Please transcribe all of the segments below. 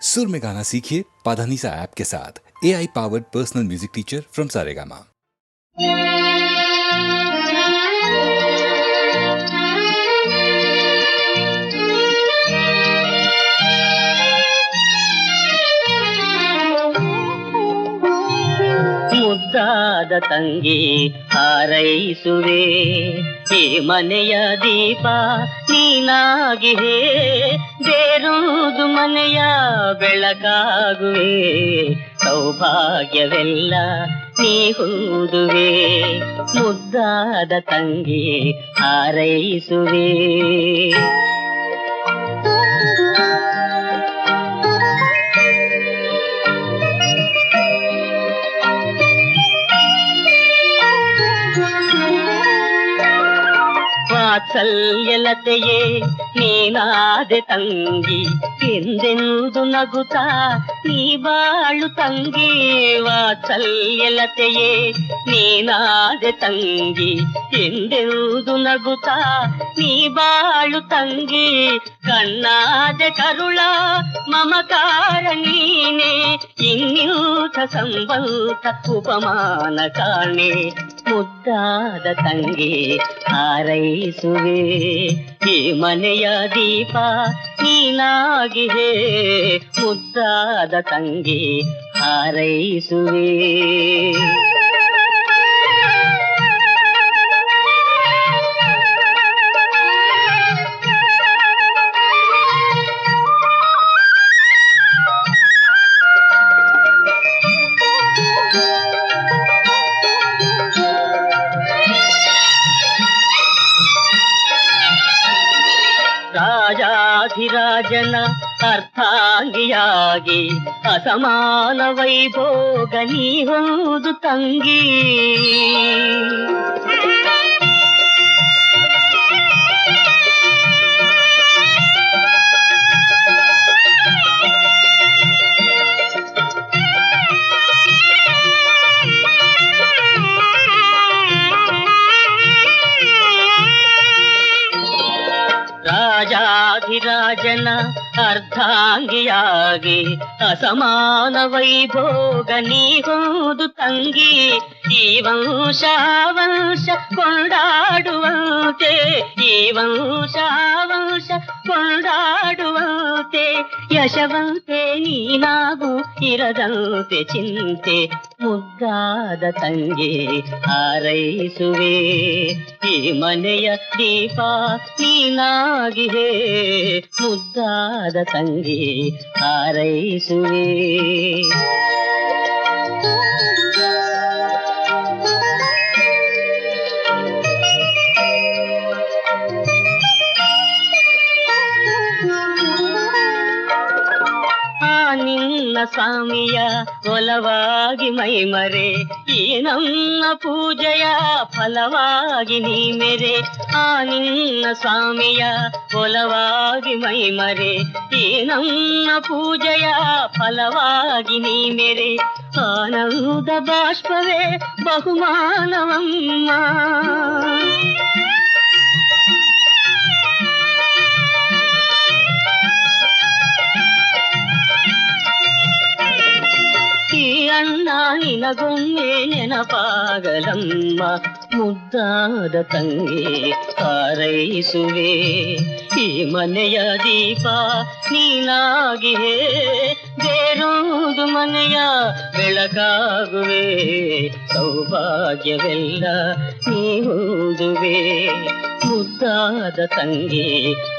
सुर में गाना सीखिए पाधानीसा ऐप के साथ। AI powered personal music teacher from Saregama. ಮುದ್ದಾದ ತಂಗಿ ಹಾರೈಸುವೆ, ಈ ಮನೆಯ ದೀಪ ನೀನಾಗಿಹೇ, ಬೇರೂದು ಮನೆಯ ಬೆಳಕಾಗುವೆ, ಸೌಭಾಗ್ಯವೆಲ್ಲ ನೀ ಹೊಂದುವೆ. ಮುದ್ದಾದ ತಂಗಿ ಹಾರೈಸುವೆ. ವಾತ್ಸಲ್ಯಲತೆಯೇ ನೀನಾದೆ ತಂಗಿ, ಎಂದೆಂದು ನಗುತ್ತಾ ನೀ ಬಾಳು ತಂಗಿ. ವಾತ್ಸಲ್ಯಲತೆಯೇ ನೀನಾದೆ ತಂಗಿ, ಎಂದೆಂದು ನಗುತ್ತಾ ನೀ ಬಾಳು ತಂಗಿ. ಕಣ್ಣಾದೆ ಕರುಳ ಮಮಕಾರ ನೀನೆ, ಇನ್ನೂಥ ಸಂಬಂಧ ಉಪಮಾನ ಕಾಣೆ. ಮುದ್ದಾದ ತಂಗಿ ಹಾರೈಸುವೆ, ಈ ಮನೆಯ ದೀಪ ನೀನಾಗಿಹೇ, ಮುದ್ದಾದ ತಂಗಿ ಹಾರೈಸುವೆ. ರಾಜಾಧಿರಾಜನ ಅರ್ಥಾಂಗಿಯಾಗಿ ಅಸಮಾನ ವೈಭೋಗ ನೀ ಹೌದು ತಂಗಿ. ರಾಜಾಧಿರಾಜನ ಅರ್ಧಾಂಗಿಯಾಗಿ ಅಸಮಾನ ವೈಭೋಗ ನೀ ಹೌದು ತಂಗಿ. ಈ ವಂಶ ಕೊಂಡಾಡುವಂತೆ, ಈ ವಂಶ ಕೊಂಡಾಡುವಂತೆ, ಯಶವಂತೆ ನೀನಾಗೂ ಇರದಂತೆ ಚಿಂತೆ. ಮುದ್ದಾದ ತಂಗಿ ಹಾರೈಸುವೆ, ಈ ಮನೆಯ ದೀಪ ನೀನಾಗಿಹೇ, ಮುದ್ದಾದ ತಂಗಿ ಹಾರೈಸುವೆ. ನಿನ್ನ ಸ್ವಾಮಿಯ ಒಲವಾಗಿ ಮೈಮರೆ, ಈ ನಮ್ಮ ಪೂಜೆಯ ಫಲವಾಗಿ ನೀ ಮೆರೆ. ಆ ನಿನ್ನ ಸ್ವಾಮಿಯ ಒಲವಾಗಿ ಮೈಮರೆ, ಈ ನಮ್ಮ ಪೂಜೆಯ ಫಲವಾಗಿ ನೀ ಮೆರೆ. ಆನಂದ ಬಾಷ್ಪವೇ ಬಹುಮಾನವಮ್ಮ, ಈ ಅಣ್ಣ ನಿನಗೊಮ್ಮೆ ನೆನಪಾಗಲಮ್ಮ. ಮುದ್ದಾದ ತಂಗಿ ಹಾರೈಸುವೆ, ಈ ಮನೆಯ ದೀಪ ನೀನಾಗಿಯೇ, ಬೇರೊಂದು ಮನೆಯ ಬೆಳಕಾಗುವೆ, ಸೌಭಾಗ್ಯವೆಲ್ಲ ನೀ ಹೊಂದುವೆ. ಮುದ್ದಾದ ತಂಗಿ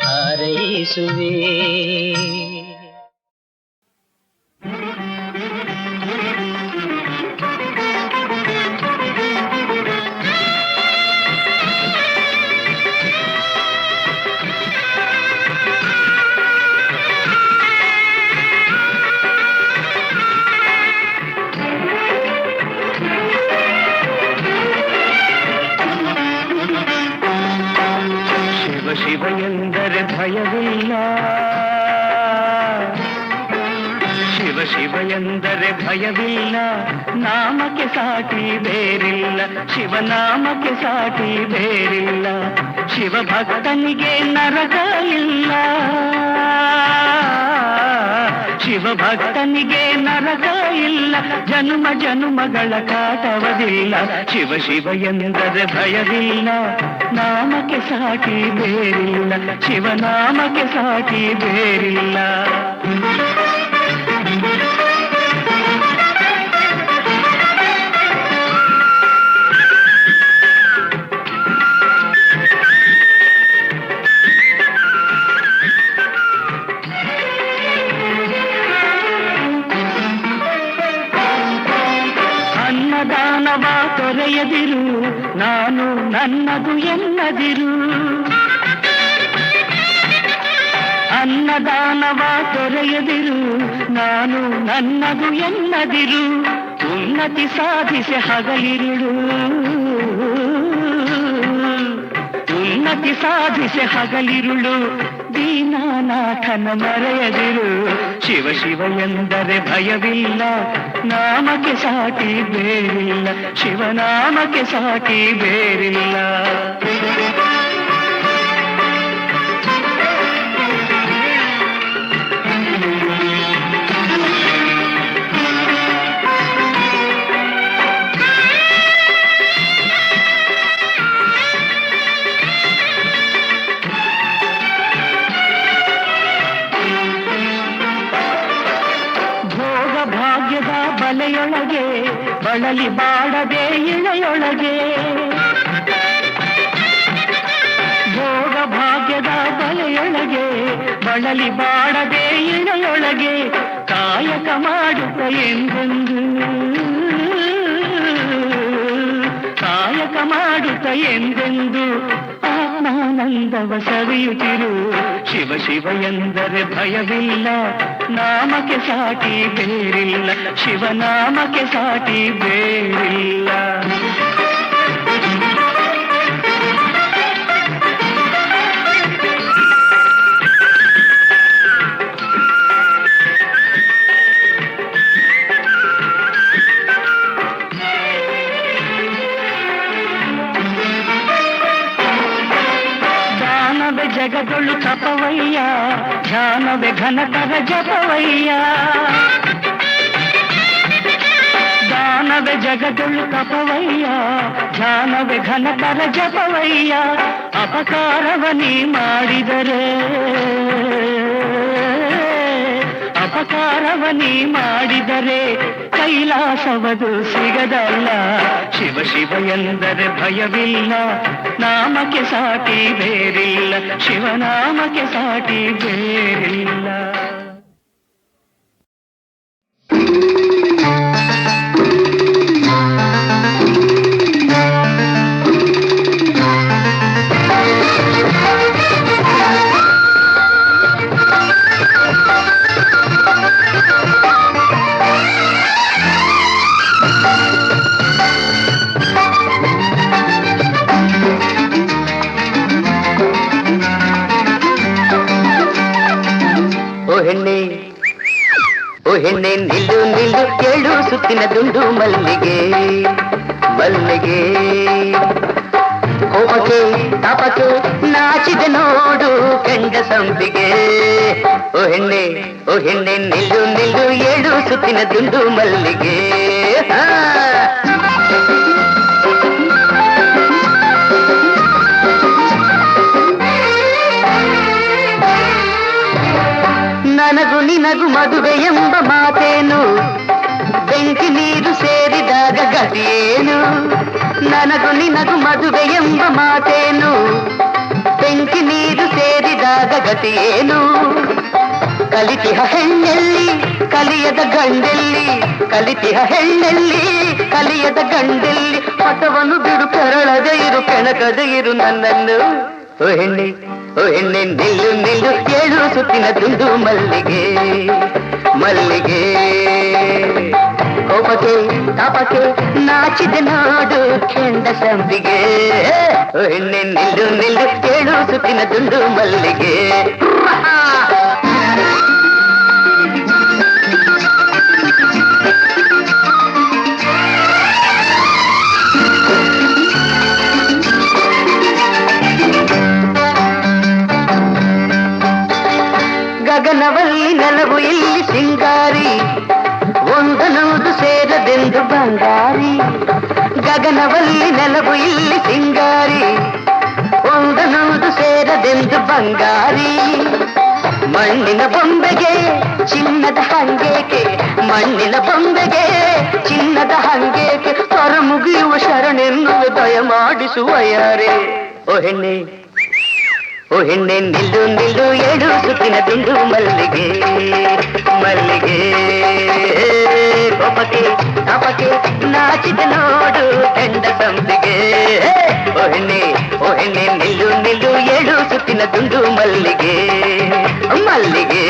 ಹಾರೈಸುವೆ. ಶಿವ ಎಂದರೆ ಭಯವಿಲ್ಲ, ಶಿವ ಶಿವ ಎಂದರೆ ಭಯವಿಲ್ಲ, ನಾಮಕ್ಕೆ ಸಾಟಿ ಬೇರಿಲ್ಲ, ಶಿವನಾಮಕ್ಕೆ ಸಾಟಿ ಬೇರಿಲ್ಲ, ಶಿವ ಭಕ್ತನಿಗೆ ನರಕ ಇಲ್ಲ. ಶಿವಭಕ್ತನಿಗೆ ನರಕ ಇಲ್ಲ, ಜನ್ಮ ಜನ್ಮಗಳ ಕಾಟವದಿಲ್ಲ. ಶಿವ ಶಿವ ಎಂದರೆ ಭಯವಿಲ್ಲ, ನಾಮಕ್ಕೆ ಸಾಟಿ ಬೇರಿಲ್ಲ, ಶಿವನಾಮಕ್ಕೆ ಸಾಟಿ ಬೇರಿಲ್ಲ. ಅನ್ನದಾನವ ತೊರೆಯದಿರು, ನಾನು ನನ್ನದು ಎನ್ನದಿರು. ಅನ್ನದಾನವ ತೊರೆಯದಿರು, ನಾನು ನನ್ನದು ಎನ್ನದಿರು. ಉನ್ನತಿ ಸಾಧಿಸಿ ಹಗಲಿರುಳು, ಉನ್ನತಿ ಸಾಧಿಸಿ ಹಗಲಿರುಳು. ದೀನಾನಾಥನ ಮರೆಯದಿರು, ಶಿವ ಶಿವ ಎಂದರೆ ಭಯವಿಲ್ಲ, ನಾಮಕ್ಕೆ ಸಾಟಿ ಬೇರಿಲ್ಲ, ಶಿವನಾಮಕ್ಕೆ ಸಾಟಿ ಬೇರಿಲ್ಲ. ಬಲೆಯೊಳಗೆ ಬಳಲಿ ಬಾಡದೆ ಇಳೆಯೊಳಗೆ, ಭೋಗ ಭಾಗ್ಯದ ಬಲೆಯೊಳಗೆ ಬಳಲಿ ಬಾಡದೆ ಇಳೆಯೊಳಗೆ. ಕಾಯಕ ಮಾಡುತ್ತ ಎಂದೆಂದು, ಕಾಯಕ ಮಾಡುತ್ತ ಎಂದೆಂದು ಆತ್ಮಾನಂದವ ಸವಿಯುತ್ತಿರು. ಶಿವ ಶಿವ ಎಂದರೆ ಭಯವಿಲ್ಲ, ನಾಮಕ್ಕೆ ಸಾಟಿ ಬೇರಿಲ್ಲ, ಶಿವನಾಮಕ್ಕೆ ಸಾಟಿ ಬೇರಿಲ್ಲ. ಜಗದೊಳು ತಪವಯ್ಯ, ಧ್ಯಾನವೇ ಘನತರ ಜಪವಯ್ಯ. ದಾನವೇ ಜಗದೊಳು ತಪವಯ್ಯ, ಧ್ಯಾನವೇ ಘನತರ ಜಪವಯ್ಯ. ಅಪಕಾರವ ನೀ ಮಾಡಿದರೆ, ಅಪಕಾರವ ನೀ ಮಾಡಿದರೆ ಕೈಲಾಸವದು ಸಿಗದಲ್ಲ. ಶಿವ ಶಿವ ಎಂದರೆ ಭಯವಿಲ್ಲ, ನಾಮಕ್ಕೆ ಸಾಟಿ ಬೇರಿಲ್ಲ, ಶಿವನಾಮಕ್ಕೆ ಸಾಟಿ ಬೇರಿಲ್ಲ. ಓ ಹೆಣ್ಣೆ ನಿಲ್ಲು ನಿಲ್ಲು, ಕೇಳು ಸುತ್ತಿನ ದುಂಡು ಮಲ್ಲಿಗೆ ಮಲ್ಲಿಗೆ. ಕೋಪಕ್ಕೆ ತಾಪಕ್ಕೆ ನಾಚಿದೆ ನೋಡು ಕೆಂಡ ಸಂಪಿಗೆ. ಓ ಹೆಣ್ಣೆ ನಿಲ್ಲು ನಿಲ್ಲು, ಏಳು ಸುತ್ತಿನ ದುಂಡು ಮಲ್ಲಿಗೆ. ನನಗೂ ನಿನಗೂ ಮದುವೆ ಎಂಬ ಮಾತೇನು, ಬೆಂಕಿ ನೀರು ಸೇರಿದಾಗ ಗತಿಯೇನು. ನನಗೂ ನಿನಗೂ ಮದುವೆ ಎಂಬ ಮಾತೇನು, ಬೆಂಕಿ ನೀರು ಸೇರಿದಾಗ ಗತಿಯೇನು. ಕಲಿತಿಹ ಹೆಣ್ಣೆಲ್ಲಿ ಕಲಿಯದ ಗಂಡೆಲ್ಲಿ, ಕಲಿತಿಹ ಹೆಣ್ಣೆಲ್ಲಿ ಕಲಿಯದ ಗಂಡೆಲ್ಲಿ. ಪಟವನ್ನು ಬಿಡು ಕೆರಳದೆ ಇರು, ಕೆಣಕದೆ ಇರು ನನ್ನನ್ನು. ಓ ಹೆಣ್ಣೆ ನಿಲ್ಲು ನಿಲ್ಲು, ಏಳು ಸುತ್ತಿನ ದುಂಡು ಮಲ್ಲಿಗೆ ಮಲ್ಲಿಗೆ. ಕೋಪಕ್ಕೆ ತಾಪಕ್ಕೆ ನಾಚಿದೆ ನೋಡು ಕೆಂಡ ಸಂಪಿಗೆ. ಓ ಹೆಣ್ಣೆ ನಿಲ್ಲು ನಿಲ್ಲು, ಏಳು ಸುತ್ತಿನ ದುಂಡು ಮಲ್ಲಿಗೆ. ಗಗನವಲ್ಲಿ ನೆಲವು ಇಲ್ಲಿ ಸಿಂಗ ಮನವಲ್ಲಿ ನೆಲವು ಇಲ್ಲಿ ಸಿಂಗಾರಿ, ಒಂದನೊಂದು ಸೇರದೆಂದು ಬಂಗಾರಿ. ಮಣ್ಣಿನ ಬೊಂಬೆಗೆ ಚಿನ್ನದ ಹಂಗೇಕೆ, ಮಣ್ಣಿನ ಬೊಂಬೆಗೆ ಚಿನ್ನದ ಹಂಗೇಕೆ, ಹೊರ ಮುಗಿಯುವ ಶರಣೆನ್ನುವ ದಯ ಮಾಡಿಸುವ ಯಾರೇ. ಓ ಹೆಣ್ಣೆ ಓ ಹೆಣ್ಣೆ ನಿಲ್ಲು ನಿಲ್ಲು, ಏಳು ಸುತ್ತಿನ ದುಂಡು ಮಲ್ಲಿಗೆ ಮಲ್ಲಿಗೆ. ಕೋಪಕ್ಕೆ ತಾಪಕ್ಕೆ ನಾಚಿದ ನೋಡು ಕೆಂಡ ಸಂಪಿಗೆ. ಓ ಹೆಣ್ಣೆ ನಿಲ್ಲು ನಿಲ್ಲು, ಏಳು ಸುತ್ತಿನ ದುಂಡು ಮಲ್ಲಿಗೆ ಮಲ್ಲಿಗೆ.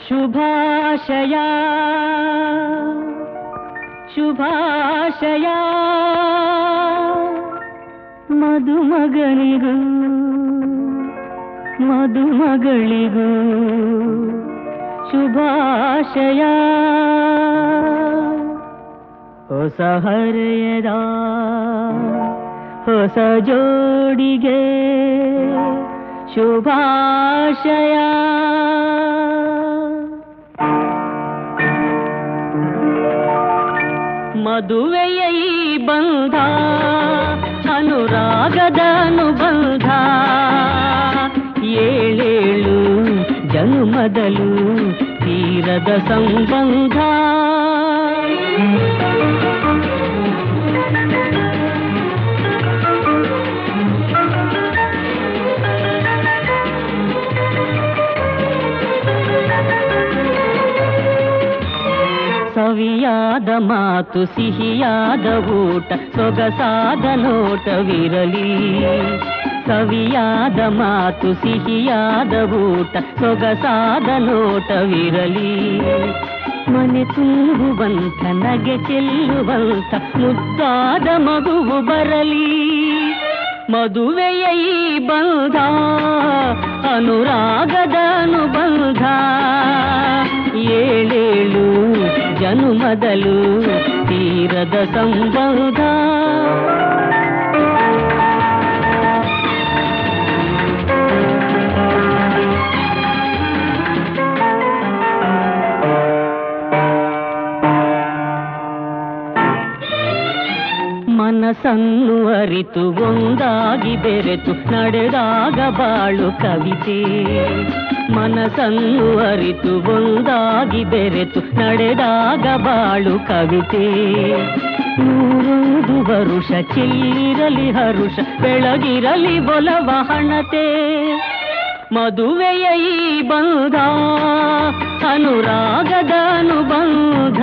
ಶುಭಾಶಯ ಶುಭಾಶಯ ಮದುಮಗನಿಗೂ ಮದುಮಗಳಿಗೂ ಶುಭಾಶಯ. ಹೊಸ ಹರೆಯದ ಹೊಸ ಜೋಡಿಗೆ ಶುಭಾಶಯ. ಮದುವೆಯ ಈ ಬಂಧ ಅನುರಾಗದ ಅನುಬಂಧ, ಏಳೇಳು ಜನುಮದಲು ತೀರದ ಸಂಬಂಧ. ಸವಿಯಾದ ಮಾತು ಸಿಹಿಯಾದ ಊಟ ಸೊಗಸಾದ ನೋಟವಿರಲಿ, ಸವಿಯಾದ ಮಾತು ಸಿಹಿಯಾದ ಊಟ ಸೊಗಸಾದ ನೋಟವಿರಲಿ. ಮನೆ ತುಂಬುವಂಥ ನಗೆ ಚೆಲ್ಲುವಂಥ ಮುದ್ದಾದ ಮಗುವು ಬರಲಿ. ಮದುವೆಯ ಈ ಬಂಧ ಅನುರಾಗದ ಅನುಬಂಧ, ಏಳೇಳು ಜನುಮದಲು ತೀರದ ಸಂಬಂಧ. ಮನಸ್ಸನ್ನು ಅರಿತು ಒಂದಾಗಿ ಬೆರೆತು ನಡೆದಾಗ ಬಾಳು ಕವಿತೆ. ಮನಸ್ಸನ್ನು ಅರಿತು ಒಂದಾಗಿ ಬೆರೆತು ನಡೆದಾಗ ಬಾಳು ಕವಿತೆ. ನೂರೊಂದು ವರುಷ ಚೆಲ್ಲಿರಲಿ ಹರುಷ, ಬೆಳಗಿರಲಿ ಒಲವ ಹಣತೆ. ಮದುವೆಯ ಈ ಬಂಧ ಅನುರಾಗದ ಅನುಬಂಧ,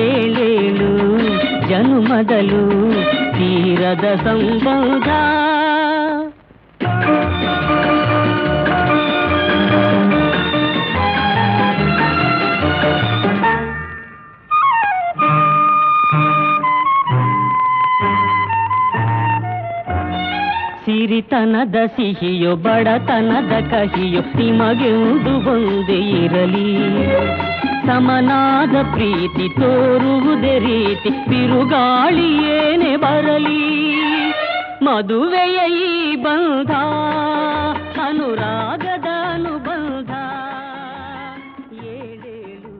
ಏಳೇಳು ಜನುಮದಲು ತೀರದ ಸಂಬಂಧ. ಸಿರಿತನದ ಸಿಹಿಯೋ ಬಡತನದ ಕಹಿಯೋ ನಿಮಗೆಂದು ಒಂದೇ ಇರಲಿ. ಸಮನಾದ ಪ್ರೀತಿ ತೋರುವುದೇ ರೀತಿ ಬಿರುಗಾಳಿ ಏನೇ ಬರಲಿ. ಮದುವೆಯ ಈ ಬಂಧ ಅನುರಾಗದ ಅನುಬಂಧ, ಏಳೇಳು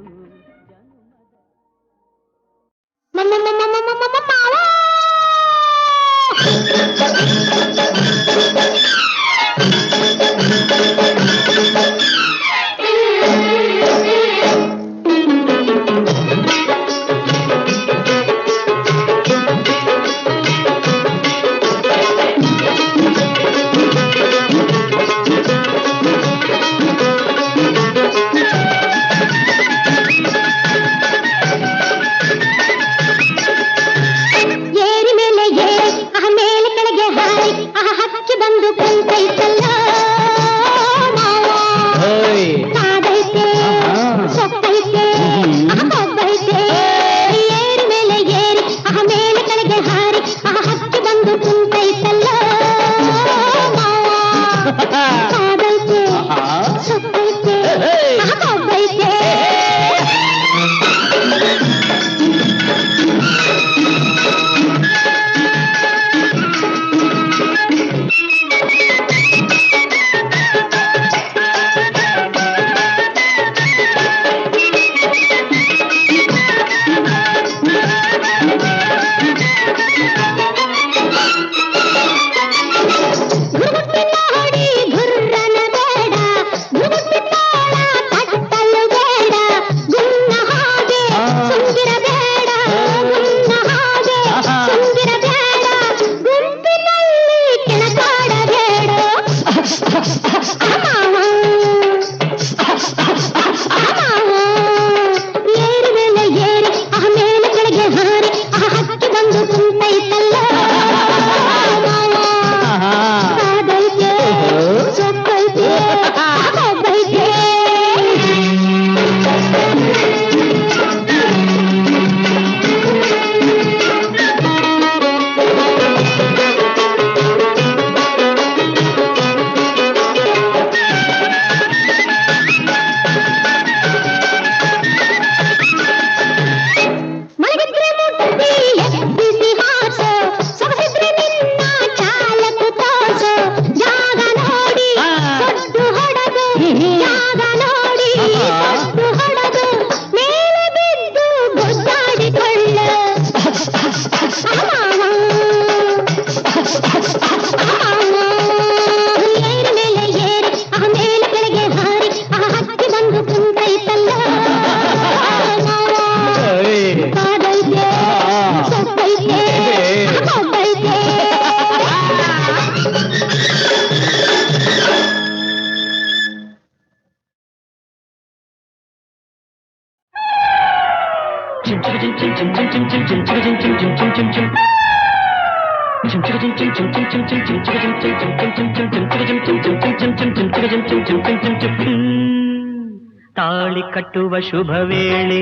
ತಾಳಿ ಕಟ್ಟುವ ಶುಭ ವೇಳೆ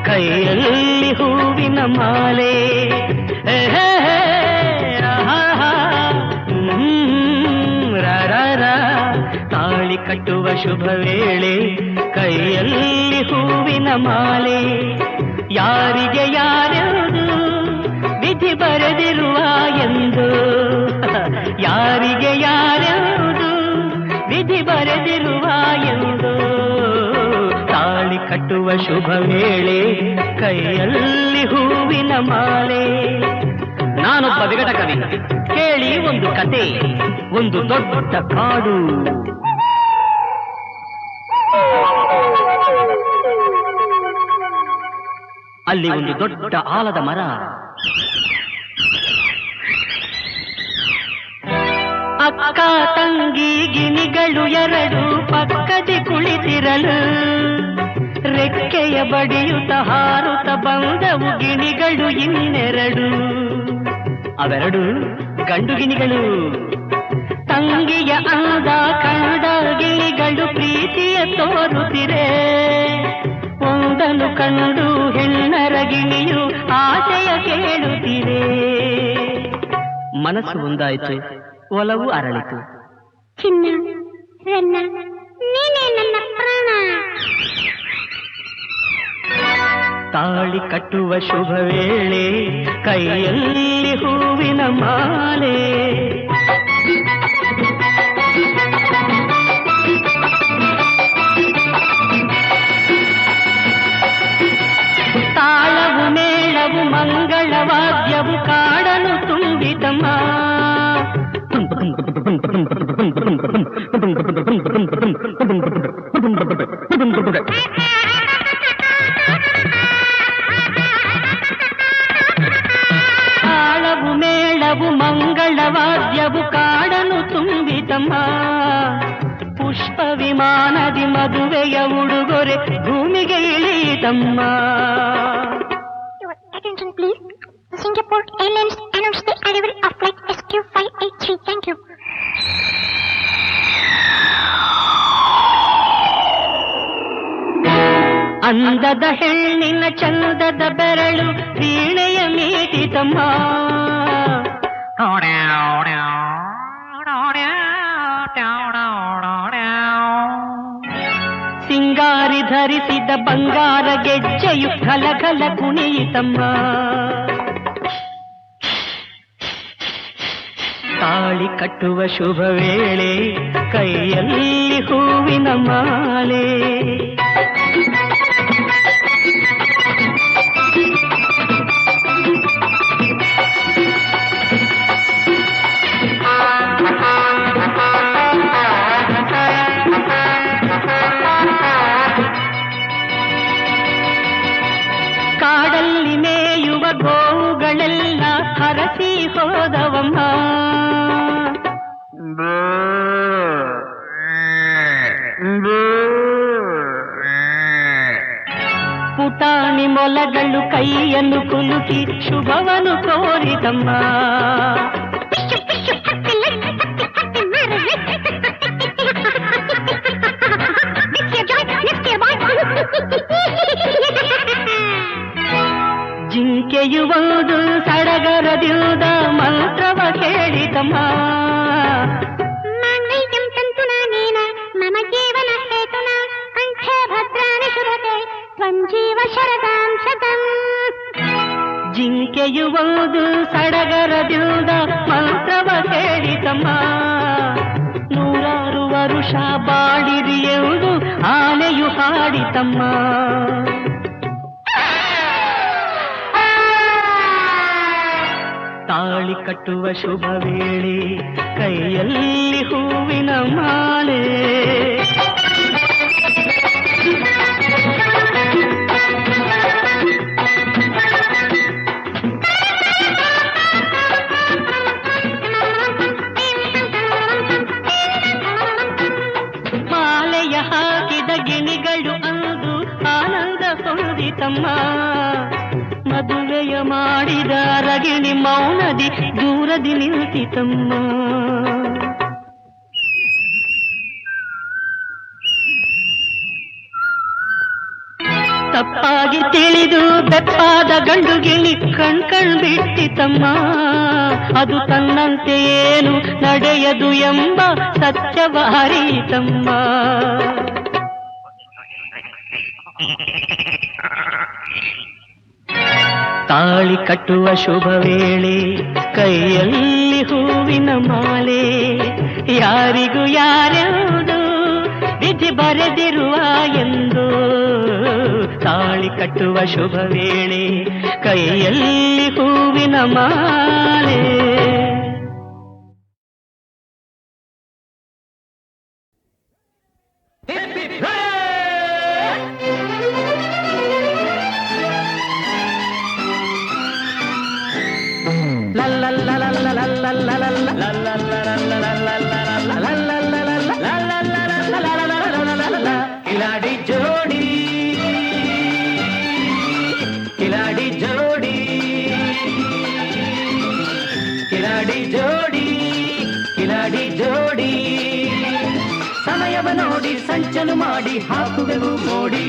ಕೈಯಲ್ಲಿ ಹೂವಿನ ಮಾಲೆ ತಾಳಿ ಕಟ್ಟುವ ಶುಭ ವೇಳೆ ಕೈಯಲ್ಲಿ ಹೂವಿನ ಮಾಲೆ ಯಾರಿಗೆ ಯಾರ್ಯಾವುದು ವಿಧಿ ಬರೆದಿರುವ ಎಂದು ಯಾರಿಗೆ ಯಾರ್ಯಾವುದು ವಿಧಿ ಬರೆದಿರುವ ಎಂದು ತಾಳಿ ಕಟ್ಟುವ ಶುಭ ವೇಳೆ ಕೈಯಲ್ಲಿ ಹೂವಿನ ಮಾಲೆ. ನಾನೊಬ್ಬ ವಿಗಟ ಕವಿ, ಕೇಳಿ ಒಂದು ಕತೆ. ಒಂದು ದೊಡ್ಡ ಕಾಡು, ಅಲ್ಲಿ ಒಂದು ದೊಡ್ಡ ಆಲದ ಮರ. ಅಕ್ಕ ತಂಗಿ ಗಿಣಿಗಳು ಎರಡು ಪಕ್ಕದಿ ಕುಳಿತಿರಲು ರೆಕ್ಕೆಯ ಬಡಿಯುತ್ತ ಹಾರುತ್ತ ಬಂದವು ಗಿಣಿಗಳು ಇನ್ನೆರಡು. ಅವೆರಡು ಗಂಡು ಗಿಣಿಗಳು. ತಂಗಿಯ ಅಂದ ಕಂಡ ಗಿಳಿಗಳು ಪ್ರೀತಿಯ ತೋರುತ್ತಿರೆ. ಒಂದನ್ನು ಕಂಡು ಹೆಣ್ಣರ ಗಿಣಿಯು ಆಸೆಯ ಕೇಳುತ್ತಿರೆ. ಮನಸ್ಸು ಒಂದಾಯಿತು, ಒಲವು ಅರಳಿತು. ಚಿನ್ನ ರನ್ನ ನೀನೇ ನನ್ನ ಪ್ರಾಣ. ತಾಳಿ ಕಟ್ಟುವ ಶುಭ ವೇಳೆ ಕೈಯಲ್ಲಿ ಹೂವಿನ ಮಾಲೆ. ತಾಳವು ಮೇಳವು ಮಂಗಳವಾದ್ಯವು ಕಾಡಲು ತುಂಬಿತಮ್ಮ. ತಾಳವು ಮೇಳವು ಮಂಗಳವಾದ್ಯವು ಕಾಡಲು ತುಂಬಿತಮ್ಮ. ಪುಷ್ಪ ವಿಮಾನದಿ ಮದುವೆಯ ಉಡುಗೊರೆ ಭೂಮಿಗೆ ಇಳಿತಮ್ಮ. Attention please. Singapore Airlines announced the arrival of flight SQ583. Thank you. ಅಂದದ ಹೆಣ್ಣಿನ ಚಂದದ ಬೆರಳು ವೀಣೆಯ ಮೀಟಿತಮ್ಮ. ಸಿಂಗಾರಿ ಧರಿಸಿದ ಬಂಗಾರ ಗೆಜ್ಜೆಯು ಖಲಖಲ ಕುಣಿಯಿತಮ್ಮ. ತಾಳಿ ಕಟ್ಟುವ ಶುಭ ವೇಳೆ ಕೈಯಲ್ಲಿ ಹೂವಿನ ಮಾಲೆ. ಕಾಡಲ್ಲಿ ಮೇಯುವ ಗೋವುಗಳೆಲ್ಲ ಹರಸಿ ಹೋದವಮ್ಮ. ಪುಟಾಣಿ ಮೊಲಗಳು ಕೈಯನ್ನು ಕುಲುಕಿ ಶುಭವನ್ನು ಕೋರಿದಮ್ಮ. ಜಿಂಕೆಯು ಒಂದು ಸಡಗರದಿಂದ ಮಂತ್ರವ ಕೇಳಿತಮ್ಮ. ಮಾಂಗಲ್ಯಂ ತಂತುನಾನೇನ ಮಮ ಜೀವನ ಹೇತುನ ಕಂಠೇ ಭದ್ರಾಣಿ ಶುಭತೆ ತ್ವಂ ಜೀವ ಶರದಾಂ ಶತಂ. ಜಿಂಕೆಯು ಒಂದು ಸಡಗರದಿಂದ ಮಂತ್ರವ ಕೇಳಿತಮ್ಮ. ನೂರಾರು ವರುಷ ಬಾಳಿರಿ ಎಂದು ಆನೆಯು ಹಾಡಿತಮ್ಮ. ತಾಳಿ ಕಟ್ಟುವ ಶುಭ ವೇಳೆ ಕೈಯಲ್ಲಿ ಹೂವಿನ ಮಾಲೆ. ಮಾಲೆಯ ಹಾಕಿದ ಗಿಣಿಗಳು ಅಂದು ಆನಂದ ಹೊಂದಿತಮ್ಮ. ಮದುವೆಯ ಮಾಡಿದ ರಗಿಣಿ ಮೌನದಿ ದೂರ ದೂರದಿ ನಿಂತಿತಮ್ಮ. ತಪ್ಪಾಗಿ ತಿಳಿದು ಬೆಪ್ಪಾದ ಗಂಡು ಗಿಳಿ ಕಣ್ ಬಿಟ್ಟಿತಮ್ಮ. ಅದು ತನ್ನಂತೆ ಏನು ನಡೆಯದು ಎಂಬ ಸತ್ಯವ ಅರಿತಮ್ಮ. ತಾಳಿ ಕಟ್ಟುವ ಶುಭ ವೇಳೆ, ಕೈಯಲ್ಲಿ ಹೂವಿನ ಮಾಲೆ, ಯಾರಿಗೂ ಯಾರ್ಯಾವುದು ವಿಧಿ ಬರೆದಿರುವ ಎಂದು. ತಾಳಿ ಕಟ್ಟುವ ಶುಭ ವೇಳೆ, ಕೈಯಲ್ಲಿ ಹೂವಿನ ಮಾಲೆ. ಕಿಲಾಡಿ ಜೋಡಿ, ಕಿಲಾಡಿ ಜೋಡಿ, ಕಿಲಾಡಿ ಜೋಡಿ, ಕಿಲಾಡಿ ಜೋಡಿ. ಸಮಯವ ನೋಡಿ ಸಂಚನು ಮಾಡಿ ಹಾಕುವೆವು ಮೋಡಿ,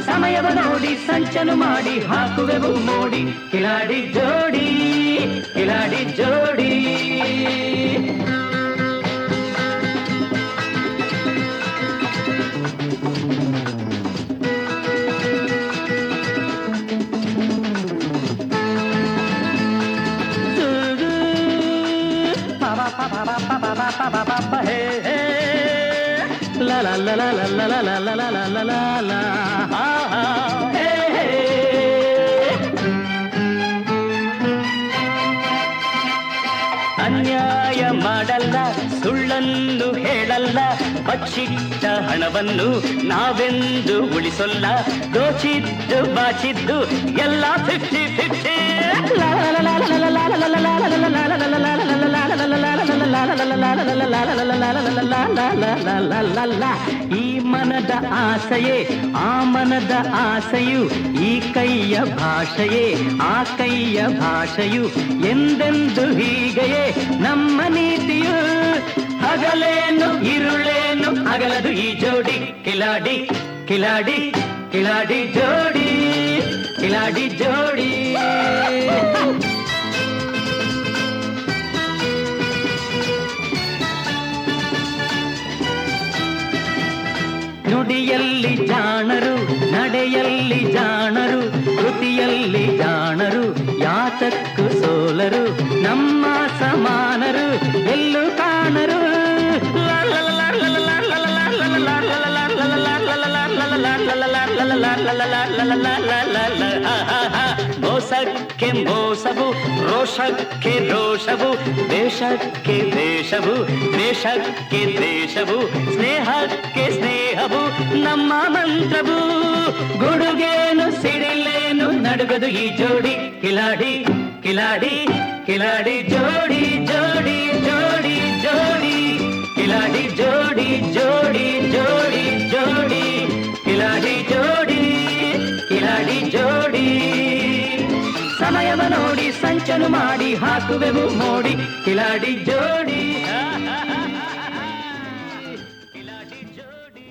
ಸಮಯವ ನೋಡಿ ಸಂಚನು ಮಾಡಿ ಹಾಕುವೆವು ಮೋಡಿ. ಕಿಲಾಡಿ ಜೋಡಿ, ಕಿಲಾಡಿ ಜೋಡಿ. La la la la la la la la la la la la la. ಅನ್ಯಾಯ ಮಾಡಲ್ಲ, ಸುಳ್ಳನ್ನು ಹೇಳಲ್ಲ, ಬಚ್ಚಿಟ್ಟ ಹಣವನ್ನು ನಾವೆಂದು ಉಳಿಸಲ್ಲ. ದೋಚಿದ್ದು ಬಾಚಿದ್ದು ಎಲ್ಲ 50-50. ಈ ಮನದ ಆಸೆಯೇ ಆ ಮನದ ಆಸೆಯು, ಈ ಕೈಯ ಭಾಷೆಯೇ ಆ ಕೈಯ ಭಾಷೆಯು. ಎಂದೆಂದು ಹೀಗೆಯೇ ನಮ್ಮ ನೀತಿಯು. ಹಗಲೇನು ಇರುಳೇನು ಅಗಲದು ಈ ಜೋಡಿ. ಕಿಲಾಡಿ ಕಿಲಾಡಿ ಕಿಲಾಡಿ ಜೋಡಿ, ಕಿಲಾಡಿ ಜೋಡಿ. ನುಡಿಯಲ್ಲಿ ಜಾಣರು, ನಡೆಯಲ್ಲಿ ಜಾಣರು, ಕೃತಿಯಲ್ಲಿ ಜಾಣರು, ಯಾತಕ್ಕೂ ಸೋಲರು, ನಮ್ಮ ಸಮಾನರು ಎಲ್ಲೂ ಕಾಣರು. ಮೋಸಕ್ಕೆ ಮೋಸವು, ರೋಷಕ್ಕೆ ರೋಷವು, ದೇಶಕ್ಕೆ ದೇಶವು, ದ್ವೇಷಕ್ಕೆ ದ್ವೇಷವು, ಸ್ನೇಹಕ್ಕೆ ಸ್ನೇಹವು ನಮ್ಮ ಮಂತ್ರವು. ಗುಡುಗೇನು ಸಿಡಿಲೇನು ನಡುಗದು ಈ ಜೋಡಿ. ಕಿಲಾಡಿ ಕಿಲಾಡಿ ಕಿಲಾಡಿ ಜೋಡಿ, ಜೋಡಿ ಜೋಡಿ ಜೋಡಿ. ಕಿಲಾಡಿ ಜೋಡಿ, ಜೋಡಿ ಜೋಡಿ ಜೋಡಿ. ಕಿಲಾಡಿ ಜೋಡಿ, ಕಿಲಾಡಿ ಜೋಡಿ. ಸಮಯವ ನೋಡಿ ಸಂಚನು ಮಾಡಿ ಹಾಕುವೆವು ಮೋಡಿ. ಕಿಲಾಡಿ ಜೋಡಿ, ಕಿಲಾಡಿ ಜೋಡಿ.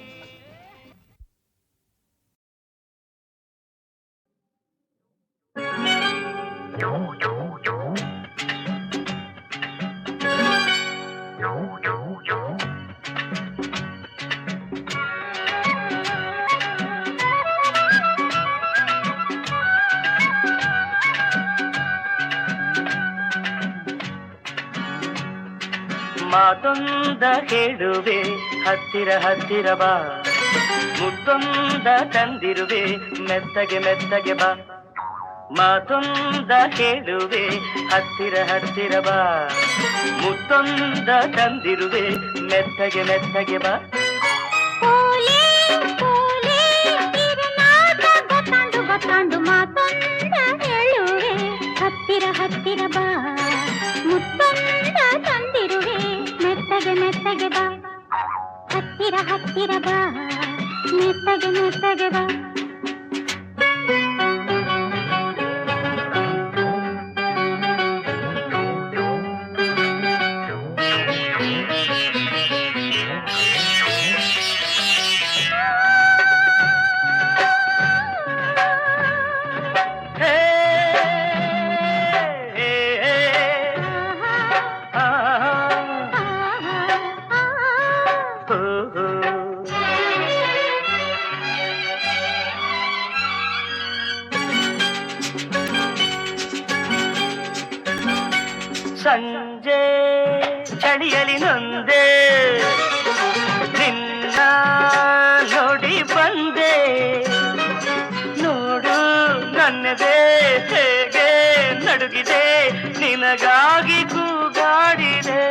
ಮಾತೊಂದ ಹೇಳುವೆ ಹತ್ತಿರ ಹತ್ತಿರ ಬಾ, ಮುತ್ತೊಂದ ತಂದಿರುವೆ ಮೆತ್ತಗೆ ಮೆತ್ತಗೆ ಬಾ. ಮಾತೊಂದ ಹೇಳುವೆ ಹತ್ತಿರ ಹತ್ತಿರ ಬಾ, ಮುತ್ತೊಂದ ತಂದಿರುವೆ ಮೆತ್ತಗೆ ಮೆತ್ತಗೆ ಬಾ. ಪೋಲೆ ಪೋಲೆ ಇರನಾಟ ಗೊತ್ತಾಂಡು ಗೊತ್ತಾಂಡು ಮಾತೊಂದ ಹೇಳುವೆ ಹತ್ತಿರ ಹತ್ತಿರ ಬಾ, ಮುತ್ತೊಂದ ತಂದಿರುವೆ ಮೆತ್ತಗೆ ಮೆತ್ತಗೆ ಬಾ. ಹತ್ತಿರ ಹತ್ತಿರ ಬಾ, ಮೆತ್ತಗೆ ಮೆತ್ತಗೆ ಬಾ. ಸಂಜೆ ಚಳಿಯಲಿ ನೊಂದೆ ನಿನ್ನ ನೋಡಿ ಬಂದೆ ನೋಡು ನನ್ನದೇ ಹೇಗೆ ನಡುಗಿದೆ ನಿನಗಾಗಿ ಕೂಗಾಡಿದೆ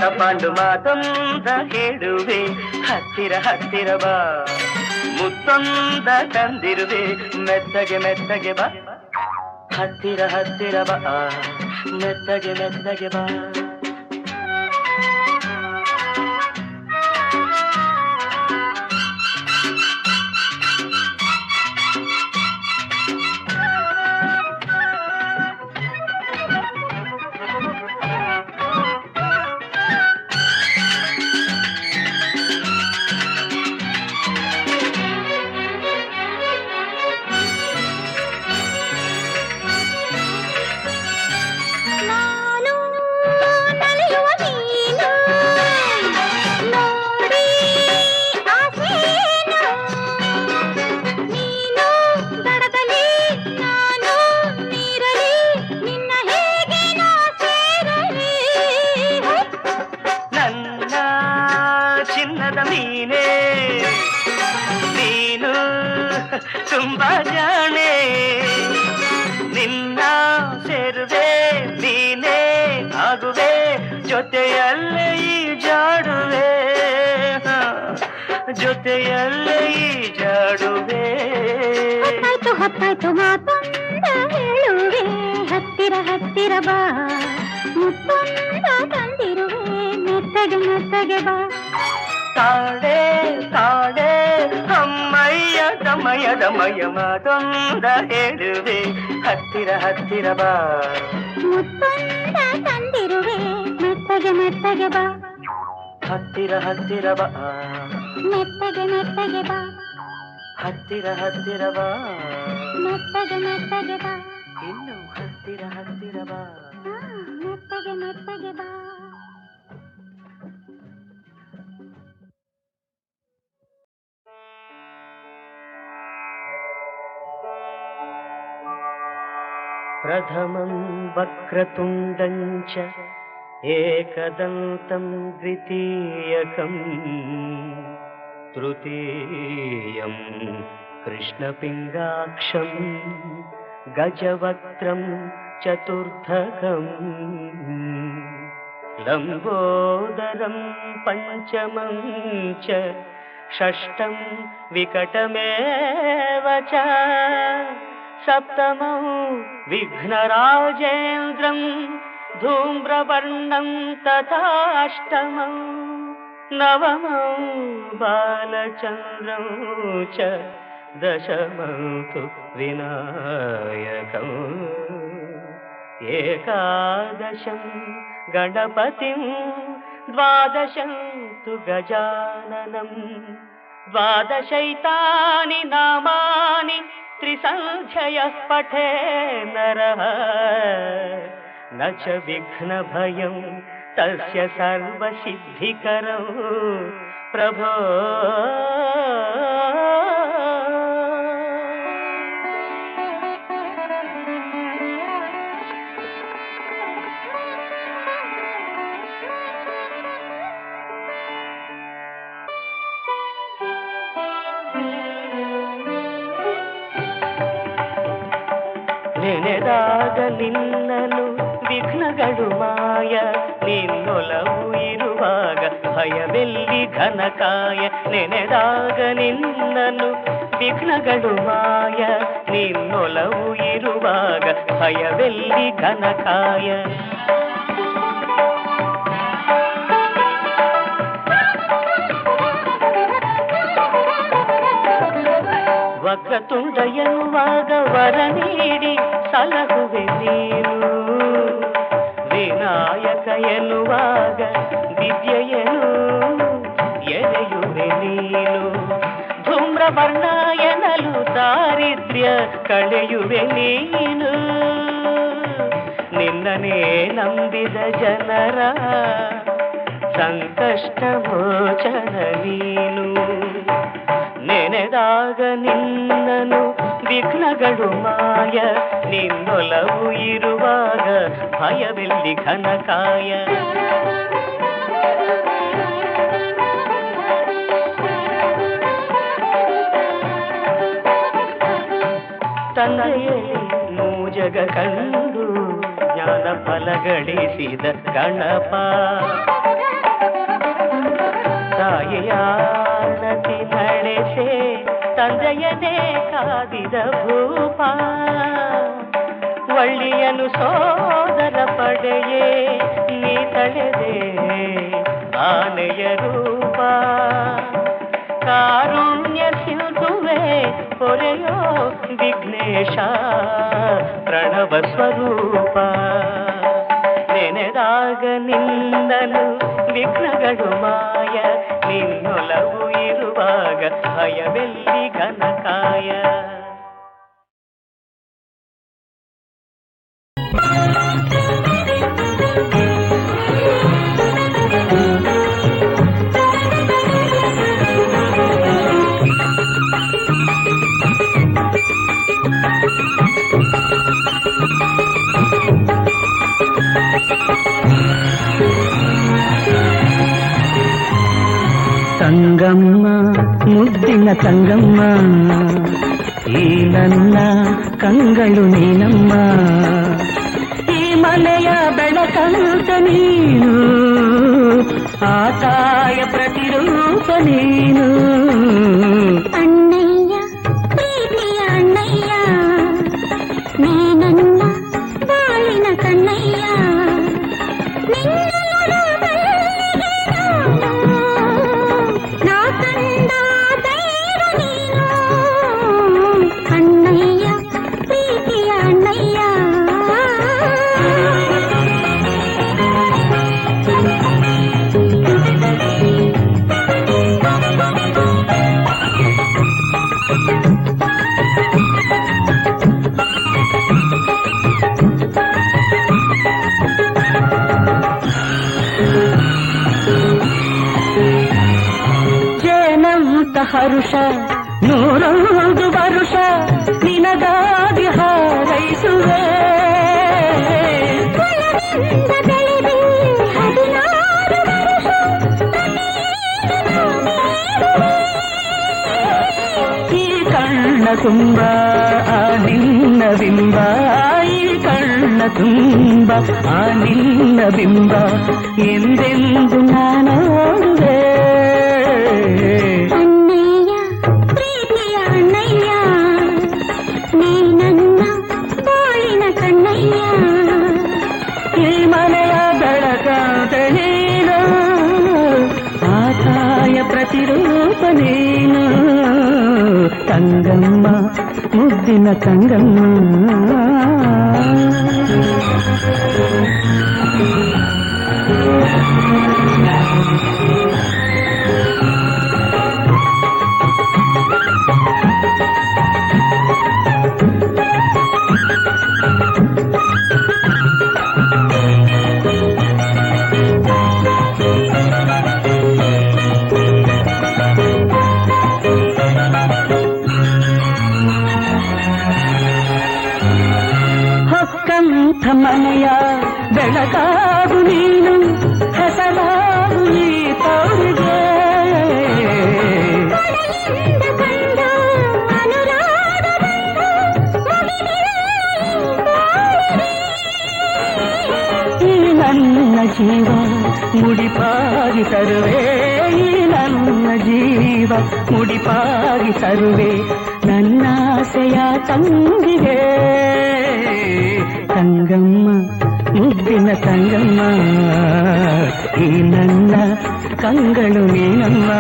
ತಪ್ಪಾಂಡು ಮಾತೊಂದ ಹೇಳುವೆ ಹತ್ತಿರ ಹತ್ತಿರ ಬಾ ಮುತ್ತೊಂದ ತಂದಿರುವೆ ಮೆತ್ತಗೆ ಮೆತ್ತಗೆ ಬಾ ಹತ್ತಿರ ಹತ್ತಿರ ಬಾ ಮೆತ್ತಗೆ ಮೆತ್ತಗೆ ಬಾ ತುಂಬಾ ಜಾಣೆ ನಿನ್ನ ಸೇರುವೆ ನೀನೇ ಆಗುವೆ ಜೊತೆಯಲ್ಲೇ ಈ ಜಾಡುವೆ ಜೊತೆಯಲ್ಲೇ ಈ ಜಾಡುವೆ ಹೊತ್ತಾಯ್ತು ಮಾತೊಂದ ಹೇಳುವೆ ಹತ್ತಿರ ಹತ್ತಿರ ಬಾ ಮುತ್ತೊಂದ ತಂದಿರುವೆ ಮೆತ್ತಗೆ ಮೆತ್ತಗೆ ಬಾ ತಾಡೆ ತಾಡೆ ಅಮ್ಮಯ್ಯ ದಮಯ ದಮಯ ಮಾತೊಂದ ಹೇಳುವೆ ಹತ್ತಿರ ಹತ್ತಿರ ಬಾ ಮುತ್ತೊಂದ ತಂದಿರುವೆ ಮೆತ್ತಗೆ ಮೆತ್ತಗೆ ಬಾ ಹತ್ತಿರ ಹತ್ತಿರ ಬಾ ಮೆತ್ತಗೆ ಮೆತ್ತಗೆ ಬಾ ಹತ್ತಿರ ಹತ್ತಿರ ಬಾ ಮೆತ್ತಗೆ ಮೆತ್ತಗೆ ಬಾ ಇನ್ನು ಹತ್ತಿರ ಹತ್ತಿರ ಬಾ ಮೆತ್ತಗೆ ಮೆತ್ತಗೆ ಬಾ प्रथमं वक्रतुण्डं च एकदन्तं द्वितीयकं तृतीयं कृष्णपिङ्गाक्षं गजवक्त्रं चतुर्थकं लम्बोदरं पञ्चमं च षष्ठं विकटमेव च सप्तमं विघ्नराजेन्द्रं धूम्रवर्णं तथाष्टमं नवमं बालचन्द्रं च दशमं तु विनायकम् एकादशं गणपतिं द्वादशं तु गजाननं द्वादशैतानि नामानि त्रिसङ्ख्ययः पठे नरः न च विघ्नभयं तस्य सर्वसिद्धिकरं प्रभो ನೆನೆದಾಗ ನಿನ್ನನು ವಿಘ್ನಗಳು ಮಾಯ ನಿನ್ನೊಲವು ಇರುವಾಗ ಭಯವೆಲ್ಲಿ ಘನಕಾಯ ನೆನೆದಾಗ ನಿನ್ನನು ವಿಘ್ನಗಳು ಮಾಯ ನಿನ್ನೊಲವು ಇರುವಾಗ ಭಯವೆಲ್ಲಿ ಘನಕಾಯ ವಕ್ರತುಂಡ ಎನ್ನುವಾಗ ವರ ನೀಡಿ ಸಲಹುವೆ ನೀನು ವಿನಾಯಕ ಎನ್ನುವಾಗ ವಿದ್ಯೆಯನು ಎರೆಯುವೆ ನೀನು ವರ್ಣ ಎನ್ನಲು ದಾರಿದ್ರ್ಯ ಕಳೆಯುವೆ ನೀನು. ನಿನ್ನನೇ ನಂಬಿದ ಜನರ ಸಂಕಷ್ಟ ಮೋಚನ ನೀನು. ನೆನೆದಾಗ ನಿನ್ನನು ವಿಘ್ನಗಳು ಮಾಯ, ನಿನ್ನೊಲವು ಇರುವಾಗ ಭಯವೆಲ್ಲಿ ಘನಕಾಯ. ತಂದೆಯಲ್ಲಿ ಜಗ ಕಂಡು ಜ್ಞಾನ ಫಲ ಗಳಿಸಿದ ಗಣಪ, ತಾಯಿಯಾನತಿ ನಡೆಸೆ ತಂದೆಯನೇ ಕಾದಿದ ಭೂಪ. ಒಳ್ಳಿಯನು ಸೋದರ ಪಡೆಯೇ ನೀ ತಳೆದೆ ಆನೆಯ ರೂಪ. ಕಾರುಣ್ಯ ಸಿಂಧುವೆ ಹೊರೆಯೋ ವಿಘ್ನೇಶ ಪ್ರಣವ ಸ್ವರೂಪ. ನೆನೆದಾಗ ನಿಂದಲು ವಿಘ್ನಗಳು ಮಾಯ, ನಿನ್ನೊಲವು ಇರುವಾಗ ಭಯವೆಲ್ಲಿ ಘನಕಾಯ. ತಂಗಮ್ಮ ಮುದ್ದಿನ ತಂಗಮ್ಮ, ಈ ನನ್ನ ಕಂಗಳು ನೀನಮ್ಮ. ಈ ಮನೆಯ ಬೆಳಕಂತ ನೀನು, ಆಕಾಯ ಪ್ರತಿರೂಪ ನೀನು. ಅಣ್ಣಯ್ಯ ಪ್ರೀತಿಯ ಅಣ್ಣಯ್ಯ, ನೀ ನನ್ನ ಬಾಳಿನ ಕಣ್ಣಯ್ಯ. ಹರುಷ ನೂರೊಂದು ವರುಷ ನಿನಗಾಗಿ ಹಾರೈಸುವೆ. ಈ ಕಣ್ಣ ತುಂಬ ಆ ನಿನ್ನ ಬಿಂಬ, ಈ ಕಣ್ಣ ತುಂಬ ಆ ನಿನ್ನ ಬಿಂಬ ಎಂದೆಂದು ನಾನು ನೋಡುವೆ. ಈ ಮನೆಯ ಬೆಳಕಾದ ನೀನು, ಆಕಾಯ ಪ್ರತಿರೂಪ ನೀನು. ತಂಗಮ್ಮ ಮುದ್ದಿನ ತಂಗಮ್ಮ. ಹೊಕ್ಕಂಥ ಮನೆಯ ಬೆಳಕಾಗು ನೀನು, ಹೆಸರಾಗು ಈ ತೋರಿಗೆ. ಈ ನನ್ನ ಜೀವ ಮುಡಿಪಾಗಿ ತರುವೆ, ಈ ನನ್ನ ಜೀವ ಮುಡಿಪಾಗಿ ತರುವೆ. ನನ್ನಾಸೆಯ ತಂಗಿಗೆ ತಂಗಮ್ಮ ಮುದ್ದಿನ ತಂಗಮ್ಮ, ಈ ನನ್ನ ಕಂಗಳು ನೀನಮ್ಮ.